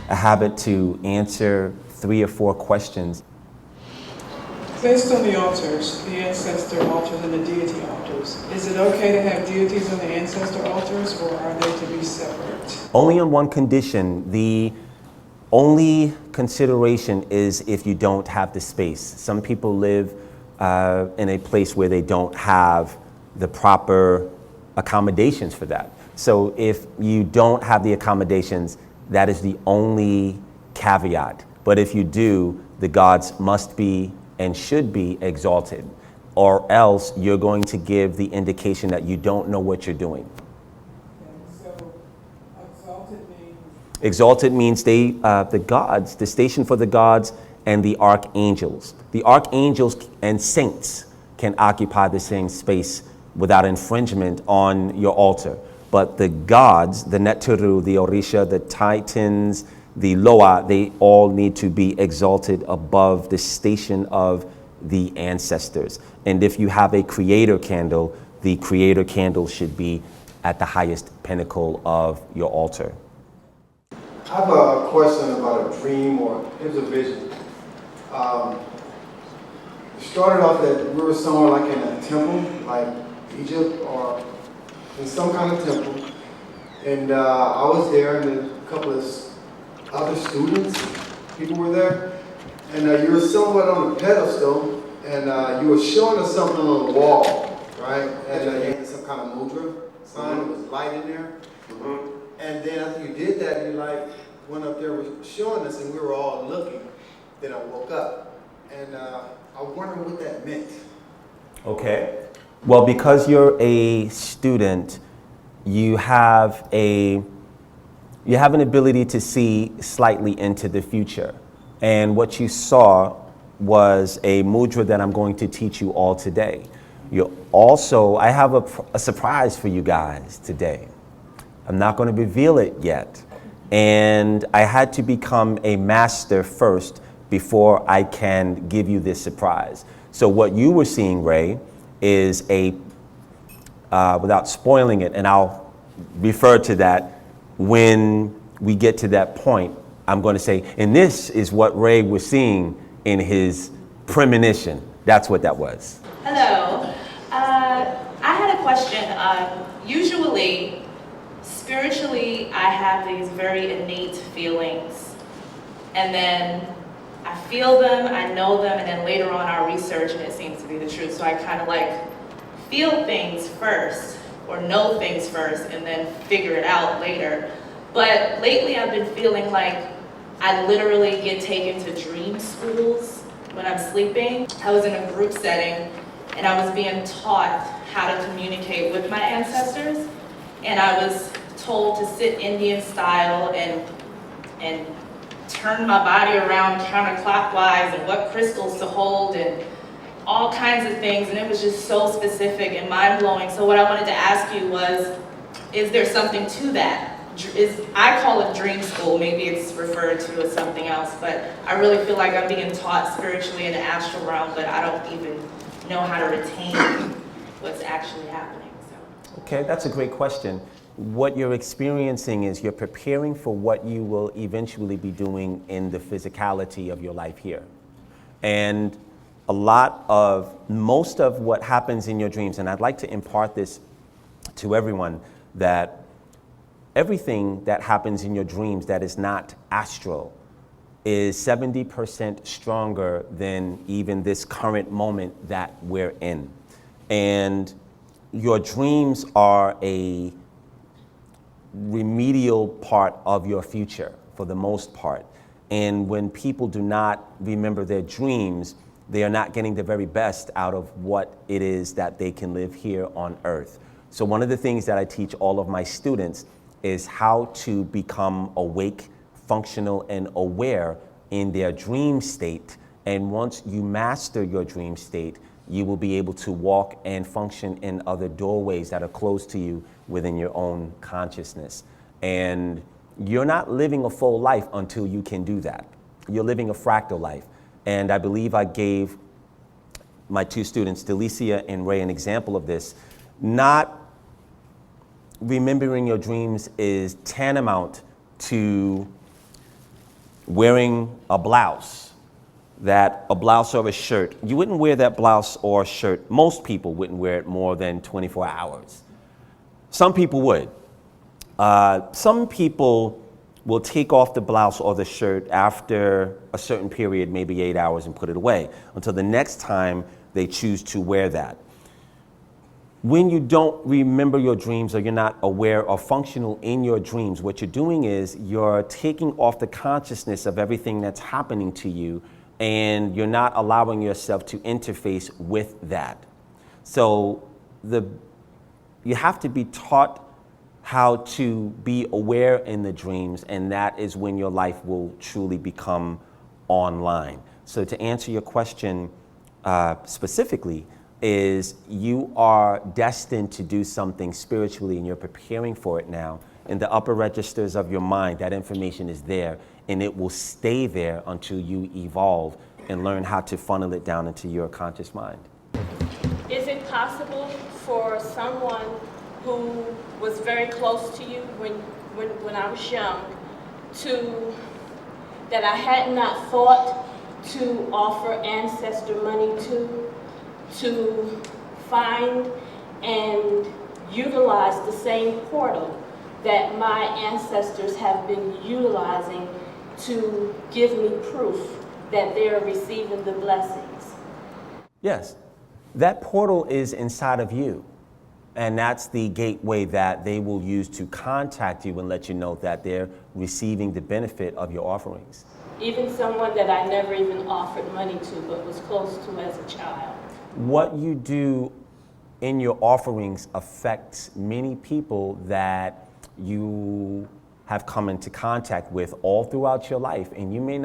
a habit to answer 3 or 4 questions. Based on the altars, the ancestor altars and the deity altars, is it okay to have deities on the ancestor altars, or are they to be separate? Only on one condition. The only consideration is if you don't have the space. Some people live in a place where they don't have the proper accommodations for that. So if you don't have the accommodations, that is the only caveat. But if you do, the gods must be and should be exalted, or else you're going to give the indication that you don't know what you're doing. So, exalted means? Exalted means the gods, the station for the gods and the archangels. The archangels and saints can occupy the same space without infringement on your altar. But the gods, the Neturu, the Orisha, the Titans, the Loa, they all need to be exalted above the station of the ancestors. And if you have a creator candle, the creator candle should be at the highest pinnacle of your altar. I have a question about a dream, or it was a vision. It started off that we were somewhere like in a temple, like Egypt, or in some kind of temple. And I was there, and a couple of other students, people were there, and you were somewhat on a pedestal, and you were showing us something on the wall, right? And you had some kind of mudra sign, it was light in there. And then after you did that, you went up there showing us, and we were all looking. Then I woke up, and I wondered what that meant. Okay. Well, because you're a student, you have an ability to see slightly into the future. And what you saw was a mudra that I'm going to teach you all today. I have a surprise for you guys today. I'm not going to reveal it yet. And I had to become a master first before I can give you this surprise. So what you were seeing, Ray, is without spoiling it, and I'll refer to that when we get to that point, I'm going to say, and this is what Ray was seeing in his premonition. That's what that was. Hello. I had a question. Usually, spiritually, I have these very innate feelings. And then I feel them, I know them, and then later on I research and it seems to be the truth. So I kind of feel things first, or know things first, and then figure it out later. But lately I've been feeling like I literally get taken to dream schools when I'm sleeping. I was in a group setting and I was being taught how to communicate with my ancestors. And I was told to sit Indian style and turn my body around counterclockwise, and what crystals to hold, and all kinds of things. And it was just so specific and mind-blowing. So what I wanted to ask you was, is there something to that? I call it dream school, maybe it's referred to as something else, but I really feel like I'm being taught spiritually in the astral realm, but I don't even know how to retain what's actually happening. So. Okay, that's a great question. What you're experiencing is you're preparing for what you will eventually be doing in the physicality of your life here. And most of what happens in your dreams, and I'd like to impart this to everyone, that everything that happens in your dreams that is not astral is 70% stronger than even this current moment that we're in. And your dreams are a remedial part of your future for the most part. And when people do not remember their dreams, they are not getting the very best out of what it is that they can live here on earth. So one of the things that I teach all of my students is how to become awake, functional, and aware in their dream state. And once you master your dream state, you will be able to walk and function in other doorways that are closed to you within your own consciousness. And you're not living a full life until you can do that. You're living a fractal life. And I believe I gave my 2 students, Delicia and Ray, an example of this. Not remembering your dreams is tantamount to wearing a blouse, or a shirt, you wouldn't wear that blouse or shirt. Most people wouldn't wear it more than 24 hours. Some people would. Some people will take off the blouse or the shirt after a certain period, maybe 8 hours, and put it away until the next time they choose to wear that. When you don't remember your dreams or you're not aware or functional in your dreams, what you're doing is you're taking off the consciousness of everything that's happening to you, and you're not allowing yourself to interface with that. So you have to be taught how to be aware in the dreams, and that is when your life will truly become online. So to answer your question specifically, is you are destined to do something spiritually, and you're preparing for it now. In the upper registers of your mind, that information is there, and it will stay there until you evolve and learn how to funnel it down into your conscious mind. Is it possible for someone who was very close to you when I was young that I had not thought to offer ancestor money to find and utilize the same portal that my ancestors have been utilizing to give me proof that they're receiving the blessings? Yes, that portal is inside of you. And that's the gateway that they will use to contact you and let you know that they're receiving the benefit of your offerings. Even someone that I never even offered money to but was close to as a child. What you do in your offerings affects many people that you have come into contact with all throughout your life, and you may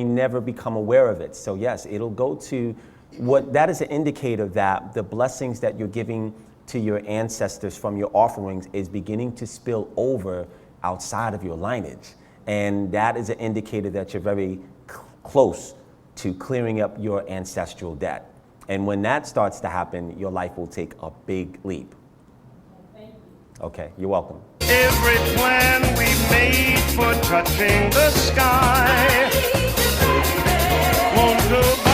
never become aware of it. So yes, it'll go to that is an indicator that the blessings that you're giving to your ancestors from your offerings is beginning to spill over outside of your lineage. And that is an indicator that you're very close to clearing up your ancestral debt. And when that starts to happen, your life will take a big leap. Thank you. Okay, you're welcome. Every plan we made for touching the sky won't go